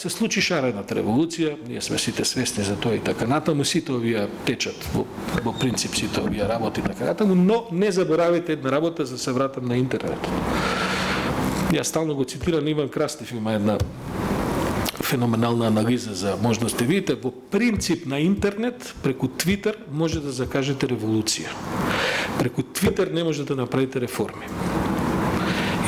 Се случи шарената револуција, ние сме сите свесни за тоа и така натаму, сите овие течат во принцип, сите овие работи и така натаму, но не заборавите една работа за да се вратам на интернет. Јас стално го цитирам, Иван Крастев има една феноменална анализа за можности. Видите, во принцип на интернет, преку Твитер може да закажете револуција. Преку Твитер не може да направите реформи.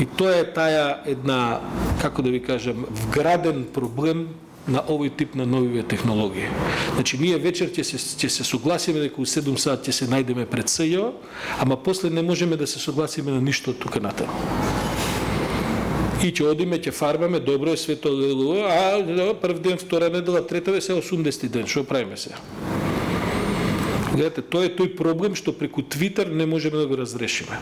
И тоа е таа една, како да ви кажам, вграден проблем на овој тип на новиве технологии. Значи, ние вечер ќе се согласиме дека у 7 сат ќе се најдеме пред СЈО, ама после не можеме да се согласиме на ништо од тука натаму. И ќе одиме, ќе фарбаме, добро е свето, прв ден, втора недела, трета се 80 ден, што правиме се? Гледате, тоа е тој проблем што преку Твитер не можеме да го разрешиме.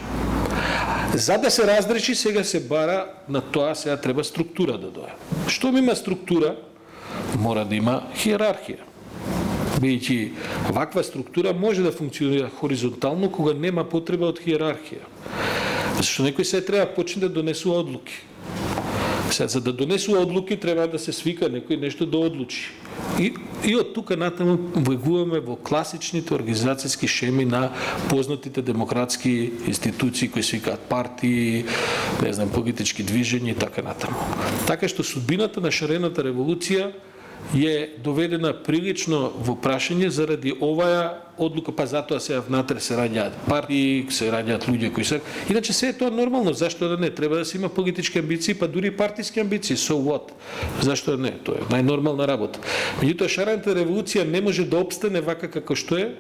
За да се разреши, сега се бара на тоа, сега треба структура да дое. Што има структура? Мора да има хиерархија. Бидејќи ваква структура може да функционира хоризонтално кога нема потреба од хиерархија. Зашто некој се треба почне да донесува одлуки. Сега, за да донесува одлуки, треба да се свика некој нешто да одлучи. И од тука натаму влегуваме во класичните организацијски шеми на познатите демократски институции кои се викаат партии, не знам, политички движења и така натаму. Така што судбината на шарената револуција е доведена прилично во прашање заради оваа одлука, па затоа сега внатре се раѓаат партии, се раѓаат луѓе кои се... Иначе се е тоа нормално, зашто да не? Треба да се има политички амбиции, па дури партиски амбиции, so what? Зашто да не? Тоа е најнормална работа. Меѓутоа, шарената револуција не може да обстане вака како што е,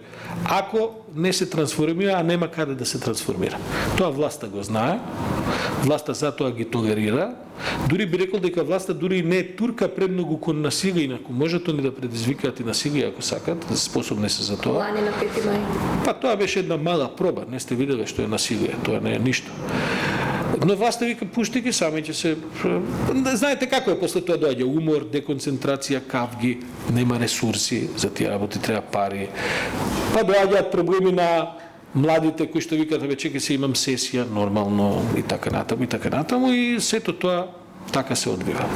ако не се трансформира, а нема каде да се трансформира. Тоа власта го знае, власта затоа ги толерира, дури би рекол дека власта дури не е турка премногу кон насилие, инаку можат они да предизвикаат и насилие ако сакат, способни се за тоа. Лани на 5 мај. Па тоа беше една мала проба, не сте виделе што е насилие, тоа не е ништо. Но власта вика, пушти ги, сами ќе се... Знаете како е, после тоа доаѓа умор, деконцентрација, кавги, нема ресурси, за тие работи треба пари. Па доаѓаат проблеми на младите кои што викаат, чекај се, имам сесија, нормално, и така натаму, и сето тоа така се одвива.